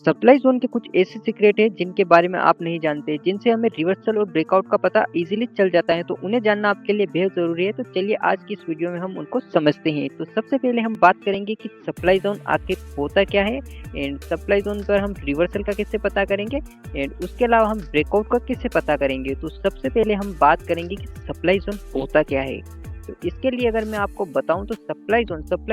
Supply zone के कुछ ऐसे सीक्रेट हैं जिनके बारे में आप नहीं जानते, जिनसे हमें रिवर्सल और ब्रेकआउट का पता ईज़िली चल जाता है, तो उन्हें जानना आपके लिए बेहद ज़रूरी है। तो चलिए आज की इस वीडियो में हम उनको समझते हैं। तो सबसे पहले हम बात करेंगे कि सप्लाई ज़ोन आखिर होता क्या है एंड सप्लाई ज़ोन पर हम रिवर्सल का कैसे पता करेंगे एंड उसके अलावा हम ब्रेकआउट का कैसे पता करेंगे। तो सबसे पहले हम बात करेंगे कि सप्लाई ज़ोन होता क्या है। तो इसके लिए अगर मैं आपको बताऊं तो सप्लाई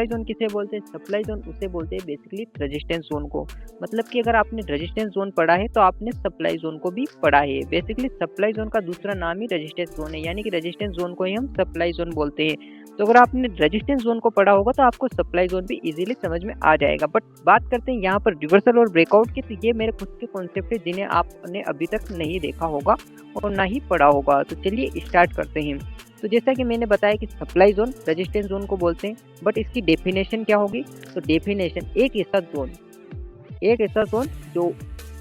जोन किसे बोलते हैं? सप्लाई जोन उसे बोलते हैं बेसिकली रेजिस्टेंस जोन को। मतलब कि अगर आपने रेजिस्टेंस जोन पढ़ा है तो आपने सप्लाई जोन को भी पढ़ा है। बेसिकली सप्लाई जोन का दूसरा नाम ही रेजिस्टेंस जोन है, यानी कि रेजिस्टेंस जोन को ही हम सप्लाई जोन बोलते हैं। तो अगर आपने रेजिस्टेंस जोन को पढ़ा होगा तो आपको सप्लाई जोन भी इजीली समझ में आ जाएगा। बट बात करते हैं यहाँ पर रिवर्सल और ब्रेकआउट की, तो ये मेरे खुद के कॉन्सेप्ट है जिन्हें आपने अभी तक नहीं देखा होगा और ना ही पढ़ा होगा। तो चलिए स्टार्ट करते हैं। तो जैसा कि मैंने बताया कि सप्लाई जोन रेजिस्टेंस जोन को बोलते हैं, बट इसकी डेफिनेशन क्या होगी? तो डेफिनेशन एक ऐसा जोन जो,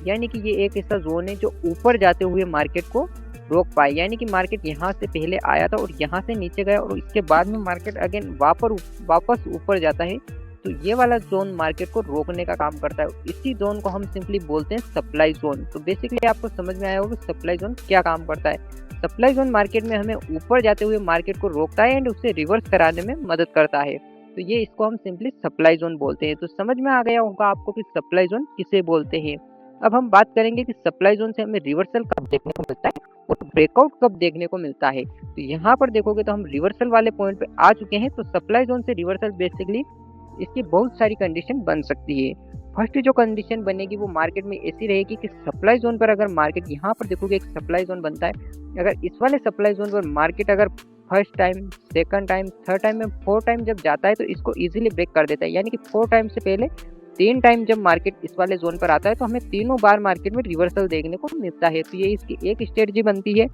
यानी कि ये एक ऐसा जोन है जो ऊपर जाते हुए मार्केट को रोक पाए। यानी कि मार्केट यहाँ से पहले आया था और यहाँ से नीचे गया और इसके बाद में मार्केट अगेन वापस ऊपर जाता है, तो ये वाला जोन मार्केट को रोकने का काम करता है। इसी जोन को हम सिंपली बोलते हैं सप्लाई जोन। तो बेसिकली आपको समझ में आया होगा सप्लाई जोन क्या काम करता है। सप्लाई जोन मार्केट में हमें ऊपर जाते हुए मार्केट को रोकता है एंड उसे रिवर्स कराने में मदद करता है। तो ये इसको हम सिंपली सप्लाई जोन बोलते हैं। तो समझ में आ गया होगा आपको कि सप्लाई जोन किसे बोलते हैं। अब हम बात करेंगे कि सप्लाई जोन से हमें रिवर्सल कब देखने को मिलता है और ब्रेकआउट कब देखने को मिलता है। तो यहाँ पर देखोगे तो हम रिवर्सल वाले पॉइंट पे आ चुके हैं। तो सप्लाई जोन से रिवर्सल बेसिकली इसकी बहुत सारी कंडीशन बन सकती है। फर्स्ट जो कंडीशन बनेगी वो मार्केट में ऐसी रहेगी कि सप्लाई जोन पर अगर मार्केट, यहाँ पर देखोगे एक सप्लाई जोन बनता है, अगर इस वाले सप्लाई जोन पर मार्केट अगर first time, second time, third time में 4 टाइम जब जाता है तो इसको इजीली ब्रेक कर देता है। यानी कि 4 टाइम से पहले 3 टाइम जब मार्केट इस वाले जोन पर आता है तो हमें तीनों बार मार्केट में रिवर्सल देखने को मिलता है। तो ये इसकी एक स्ट्रेटजी बनती है।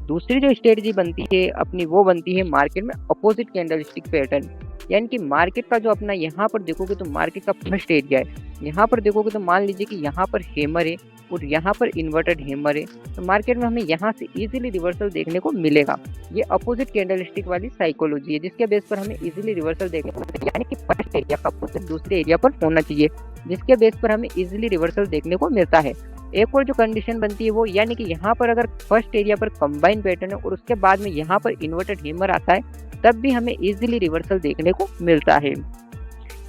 दूसरी जो स्ट्रेटजी बनती है अपनी, वो बनती है मार्केट में अपोजिट कैंडलस्टिक पैटर्न। यानी कि मार्केट का जो अपना, यहाँ पर देखोगे तो मार्केट का फर्स्ट एरिया है, यहाँ पर देखोगे तो मान लीजिए कि यहाँ पर हैमर है और यहाँ पर इन्वर्टेड हैमर है, तो मार्केट में हमें यहाँ से इजीली रिवर्सल देखने को मिलेगा। ये अपोजिट कैंडलस्टिक वाली साइकोलॉजी है जिसके बेस पर हमें इजीली रिवर्सल देखने को मिलेगा। यानी कि फर्स्ट एरिया का अपोजिट दूसरे एरिया पर होना चाहिए जिसके बेस पर हमें इजीली रिवर्सल देखने को मिलता है। एक और जो कंडीशन बनती है वो, यानी कि यहाँ पर अगर फर्स्ट एरिया पर कंबाइन पैटर्न है और उसके बाद में यहाँ पर इन्वर्टेड हैमर आता है, तब भी हमें इजीली रिवर्सल देखने को मिलता है।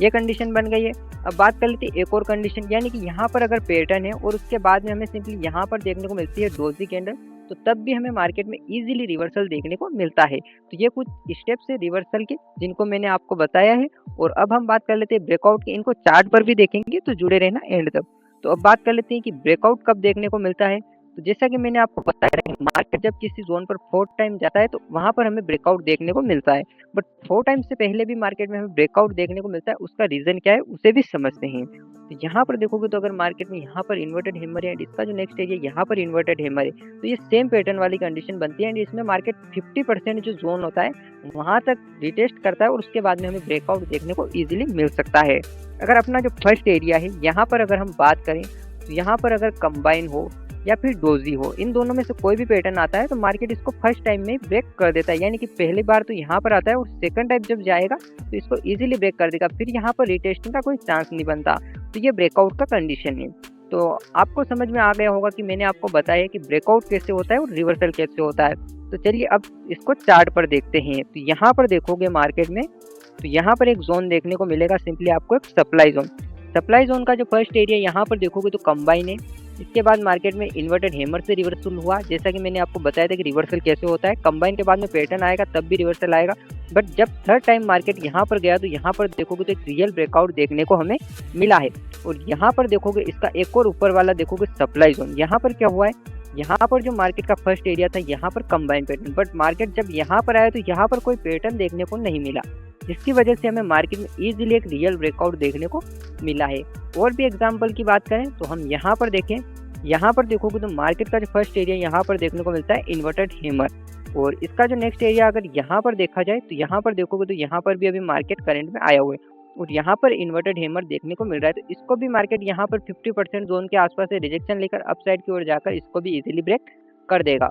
ये कंडीशन बन गई है। अब बात कर लेते हैं एक और कंडीशन, यानी कि यहाँ पर अगर पैटर्न है और उसके बाद में हमें सिंपली यहाँ पर देखने को मिलती है डोजी कैंडल, तो तब भी हमें मार्केट में इजीली रिवर्सल देखने को मिलता है। तो ये कुछ स्टेप्स है रिवर्सल के जिनको मैंने आपको बताया है। और अब हम बात कर लेते हैं ब्रेकआउट की। इनको चार्ट पर भी देखेंगे तो जुड़े रहना एंड तक। तो अब बात कर लेते हैं कि ब्रेकआउट कब देखने को मिलता है। तो जैसा कि मैंने आपको बताया कि मार्केट जब किसी जोन पर 4 टाइम जाता है तो वहां पर हमें ब्रेकआउट देखने को मिलता है। बट 4 टाइम से पहले भी मार्केट में हमें ब्रेकआउट देखने को मिलता है, उसका रीजन क्या है उसे भी समझते हैं। तो यहाँ पर देखोगे तो अगर मार्केट में यहाँ पर इन्वर्टेड हैमर है एंड इसका जो नेक्स्ट एरिया यहाँ पर इन्वर्टेड हैमर है, तो ये सेम पैटर्न वाली कंडीशन बनती है एंड इसमें मार्केट 50% जो जोन होता है वहां तक रिटेस्ट करता है और उसके बाद में हमें ब्रेकआउट देखने को इजीली मिल सकता है। अगर अपना जो फर्स्ट एरिया है यहाँ पर अगर हम बात करें तो यहाँ पर अगर कंबाइन हो या फिर डोजी हो, इन दोनों में से कोई भी पैटर्न आता है तो मार्केट इसको फर्स्ट टाइम में ब्रेक कर देता है। यानी कि पहली बार तो यहाँ पर आता है और सेकंड टाइम जब जाएगा तो इसको इजीली ब्रेक कर देगा, फिर यहाँ पर रिटेस्टिंग का कोई चांस नहीं बनता। तो ये ब्रेकआउट का कंडीशन है। तो आपको समझ में आ गया होगा कि मैंने आपको बताया कि ब्रेकआउट कैसे होता है और रिवर्सल कैसे होता है। तो चलिए अब इसको चार्ट पर देखते हैं। तो यहाँ पर देखोगे मार्केट में, तो यहाँ पर एक जोन देखने को मिलेगा, सिंपली आपको एक सप्लाई जोन। सप्लाई जोन का जो फर्स्ट एरिया यहाँ पर देखोगे तो कंबाइन है। इसके बाद मार्केट में इन्वर्टेड हैमर से रिवर्सल हुआ। जैसा कि मैंने आपको बताया था कि रिवर्सल कैसे होता है, कंबाइन के बाद में पैटर्न आएगा तब भी रिवर्सल आएगा। बट जब थर्ड टाइम मार्केट यहाँ पर गया तो यहाँ पर देखोगे तो एक रियल ब्रेकआउट देखने को हमें मिला है। और यहाँ पर देखोगे इसका एक और ऊपर वाला देखोगे सप्लाई जोन। यहाँ पर क्या हुआ है, यहाँ पर जो मार्केट का फर्स्ट एरिया था यहाँ पर कंबाइन पैटर्न, बट मार्केट जब यहाँ पर आया तो यहाँ पर कोई पैटर्न देखने को नहीं मिला, जिसकी वजह से हमें मार्केट में इजीली एक रियल ब्रेकआउट देखने को मिला है। और भी एग्जांपल की बात करें तो हम यहाँ पर देखें, यहाँ पर देखोगे तो मार्केट का जो फर्स्ट एरिया यहाँ पर देखने को मिलता है इन्वर्टेड हैमर, और इसका जो नेक्स्ट एरिया अगर यहाँ पर देखा जाए तो यहाँ पर देखोगे तो यहाँ पर भी अभी मार्केट करंट में आया हुआ है और यहाँ पर इन्वर्टेड हैमर देखने को मिल रहा है। तो इसको भी मार्केट यहाँ पर 50% जोन के आसपास से रिजेक्शन लेकर अपसाइड की ओर जाकर इसको भी इजीली ब्रेक कर देगा।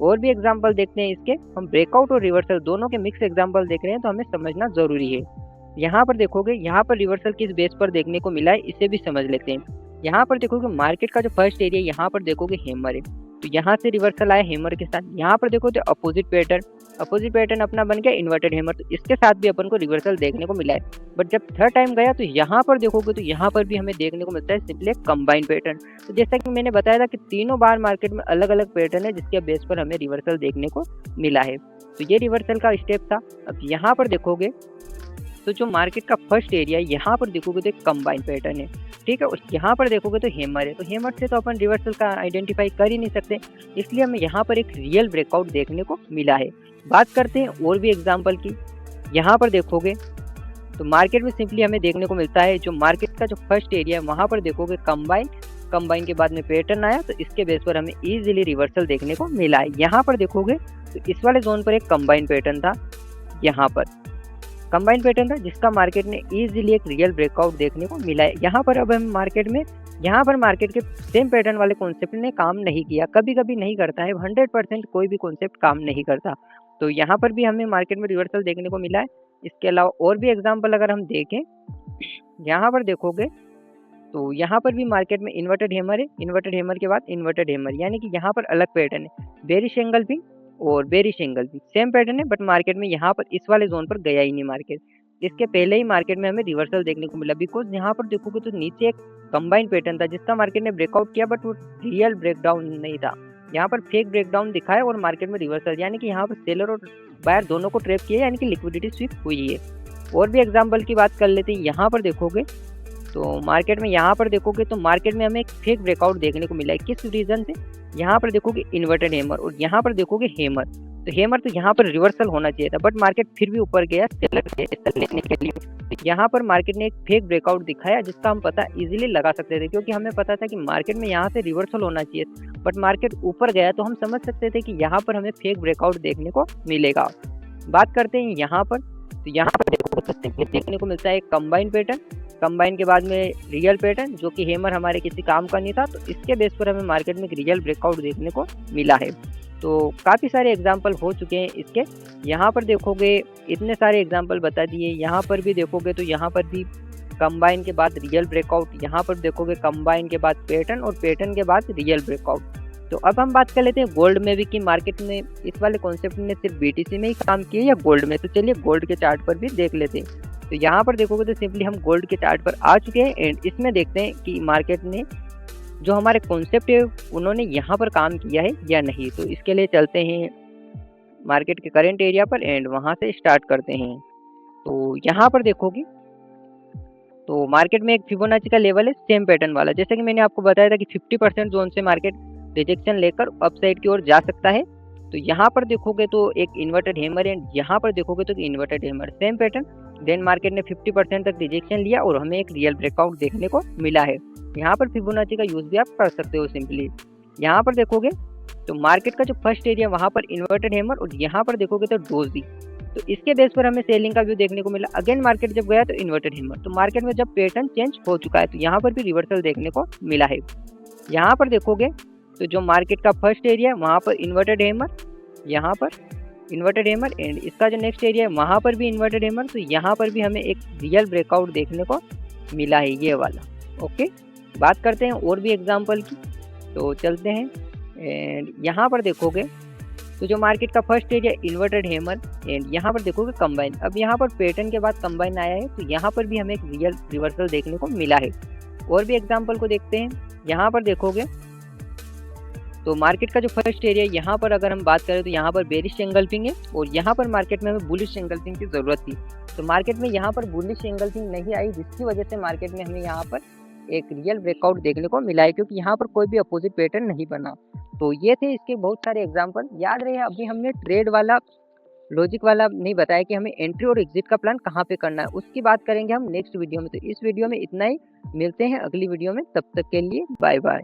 और भी एग्जांपल देखते हैं इसके, हम ब्रेकआउट और रिवर्सल दोनों के मिक्स एग्जांपल देख रहे हैं तो हमें समझना जरूरी है। यहाँ पर देखोगे यहाँ पर रिवर्सल किस बेस पर देखने को मिला है इसे भी समझ लेते हैं। यहाँ पर देखोगे मार्केट का जो फर्स्ट एरिया यहाँ पर देखोगे हैमर है, तो यहाँ से रिवर्सल आया हैमर के साथ। यहाँ पर देखो तो अपोजिट पैटर्न अपना बन गया इन्वर्टेड हैमर, तो इसके साथ भी अपन को रिवर्सल देखने को मिला है। बट जब थर्ड टाइम गया तो यहाँ पर देखोगे तो यहाँ पर भी हमें देखने को मिलता है सिंपली कंबाइन पैटर्न। तो जैसा कि मैंने बताया था कि तीनों बार मार्केट में अलग अलग पैटर्न है जिसके बेस पर हमें रिवर्सल देखने को मिला है। तो ये रिवर्सल का स्टेप था। अब यहाँ पर देखोगे तो जो मार्केट का फर्स्ट एरिया है यहाँ पर देखोगे तो एक कंबाइन पैटर्न है, ठीक है। और यहाँ पर देखोगे तो हैमर है, तो हैमर से तो अपन रिवर्सल का आइडेंटिफाई कर ही नहीं सकते, इसलिए हमें यहाँ पर एक रियल ब्रेकआउट देखने को मिला है। बात करते हैं और भी एग्जांपल की। यहाँ पर देखोगे तो मार्केट में सिंपली हमें देखने को मिलता है जो मार्केट का जो फर्स्ट एरिया है वहाँ पर देखोगे कंबाइन के बाद में पैटर्न आया, तो इसके बेस पर हमें इजीली रिवर्सल देखने को मिला है। यहाँ पर देखोगे तो इस वाले जोन पर एक कंबाइन पैटर्न था, यहाँ पर कंबाइन पैटर्न था जिसका मार्केट ने इजीली एक रियल ब्रेकआउट देखने को मिला है। यहाँ पर अब हम मार्केट के सेम पैटर्न वाले कॉन्सेप्ट ने काम नहीं किया, कभी कभी नहीं करता है, 100% कोई भी कॉन्सेप्ट काम नहीं करता। तो यहाँ पर भी हमें मार्केट में रिवर्सल देखने को मिला है। इसके अलावा और भी एग्जाम्पल अगर हम देखें, यहाँ पर देखोगे तो यहाँ पर भी मार्केट में इन्वर्टेड हैमर है, इन्वर्टेड हैमर के बाद इन्वर्टेड हैमर, यानी कि यहाँ पर अलग पैटर्न है, बेरिश एंगल्फिंग और बेरिश एंगल्फिंग सेम पैटर्न है, बट मार्केट में यहाँ पर इस वाले जोन पर गया ही नहीं मार्केट। इसके पहले ही मार्केट में हमें रिवर्सल देखने को मिला, बिकॉज यहाँ पर देखोगे तो नीचे एक कंबाइन पैटर्न था जिसका मार्केट ने ब्रेकआउट किया, बट वो रियल ब्रेकडाउन नहीं था। यहाँ पर फेक ब्रेकडाउन दिखाया और मार्केट में रिवर्सल, यानी कि यहाँ पर सेलर और बायर दोनों को ट्रैप किया, यानी कि लिक्विडिटी स्वीप हुई है। और भी एग्जाम्पल की बात कर लेते हैं। यहाँ पर देखोगे तो मार्केट में मार्केट में हमें एक फेक ब्रेकआउट देखने को मिला है। किस रीजन से? यहाँ पर देखोगे इन्वर्टेड हैमर और यहाँ पर देखोगे हैमर, तो हैमर तो यहाँ पर रिवर्सल होना चाहिए था, बट मार्केट फिर भी ऊपर गया सेलर लेने के लिए। यहाँ पर मार्केट ने एक फेक ब्रेकआउट दिखाया जिसका हम पता इजीली लगा सकते थे, क्योंकि हमें पता था कि मार्केट में यहाँ से रिवर्सल होना चाहिए, बट मार्केट ऊपर गया तो हम समझ सकते थे कि यहाँ पर हमें फेक ब्रेकआउट देखने को मिलेगा। बात करते हैं यहाँ पर, तो यहाँ पर देखने को मिलता है एक कंबाइन पैटर्न, कंबाइन के बाद में रियल पैटर्न जो कि हैमर हमारे किसी काम का नहीं था, तो इसके बेस पर हमें मार्केट में एक रियल ब्रेकआउट देखने को मिला है। तो काफ़ी सारे एग्जाम्पल हो चुके हैं इसके। यहाँ पर देखोगे इतने सारे एग्जाम्पल बता दिए। यहाँ पर भी देखोगे तो यहाँ पर भी कंबाइन के बाद रियल ब्रेकआउट, यहाँ पर देखोगे कंबाइन के बाद पैटर्न और पैटर्न के बाद रियल ब्रेकआउट। तो अब हम बात कर लेते हैं गोल्ड में भी कि मार्केट में इस वाले कॉन्सेप्ट ने सिर्फ बीटीसी में ही काम किया या गोल्ड में। तो चलिए गोल्ड के चार्ट पर भी देख लेते हैं। तो यहाँ पर देखोगे तो सिंपली हम गोल्ड के चार्ट पर आ चुके हैं एंड इसमें देखते हैं कि मार्केट ने जो हमारे कॉन्सेप्ट है उन्होंने यहाँ पर काम किया है या नहीं। तो इसके लिए चलते हैं मार्केट के करंट एरिया पर एंड वहाँ से स्टार्ट करते हैं। तो यहाँ पर देखोगे तो मार्केट में एक फिबोनाची का लेवल है सेम पैटर्न वाला, जैसे कि मैंने आपको बताया था कि 50% जोन से मार्केट रिजेक्शन लेकर अपसाइड की ओर जा सकता है। तो यहाँ पर देखोगे तो एक इन्वर्टेड हैमर एंड यहाँ पर देखोगे तो inverted hammer same pattern, then market ने 50% तक रिजेक्शन लिया और हमें एक रियल ब्रेकआउट देखने को मिला है। यहाँ पर फिबोनाची का यूज भी आप कर सकते हो सिंपली। यहाँ पर देखोगे तो मार्केट का जो फर्स्ट एरिया वहाँ पर इन्वर्टेड हैमर और यहाँ पर देखोगे तो डोजी, तो इसके बेस पर हमें सेलिंग का व्यू देखने को मिला। अगेन मार्केट जब गया तो इन्वर्टेड हैमर, तो मार्केट में जब पैटर्न चेंज हो चुका है तो यहाँ पर भी रिवर्सल देखने को मिला है। यहाँ पर देखोगे तो जो मार्केट का फर्स्ट एरिया है वहाँ पर इन्वर्टेड हैमर, यहाँ पर इन्वर्टेड हैमर एंड इसका जो नेक्स्ट एरिया है वहाँ पर भी इन्वर्टेड हैमर, तो यहाँ पर भी हमें एक रियल ब्रेकआउट देखने को मिला है ये वाला। ओके, बात करते हैं और भी एग्जांपल की। तो चलते हैं एंड यहाँ पर देखोगे तो जो मार्केट का first area inverted hammer and यहाँ पर देखोगे कंबाइन। अब यहाँ पर पैटर्न के बाद कंबाइन आया है तो यहाँ पर भी हमें एक रियल रिवर्सल देखने को मिला है। और भी एग्जाम्पल को देखते हैं। यहाँ पर देखोगे तो मार्केट का जो फर्स्ट एरिया यहाँ पर अगर हम बात करें तो यहाँ पर बेरिश एंगल्फिंग है और यहाँ पर मार्केट में हमें बुलिश एंगल्फिंग की ज़रूरत थी, तो मार्केट में यहाँ पर बुलिश एंगल्फिंग नहीं आई, जिसकी वजह से मार्केट में हमें यहाँ पर एक रियल ब्रेकआउट देखने को मिला है, क्योंकि यहाँ पर कोई भी अपोजिट पैटर्न नहीं बना। तो ये थे इसके बहुत सारे एग्जाम्पल। याद रहे अभी हमने ट्रेड वाला लॉजिक वाला नहीं बताया कि हमें एंट्री और एग्जिट का प्लान कहाँ पे करना है, उसकी बात करेंगे हम नेक्स्ट वीडियो में। तो इस वीडियो में इतना ही, मिलते हैं अगली वीडियो में, तब तक के लिए बाय बाय।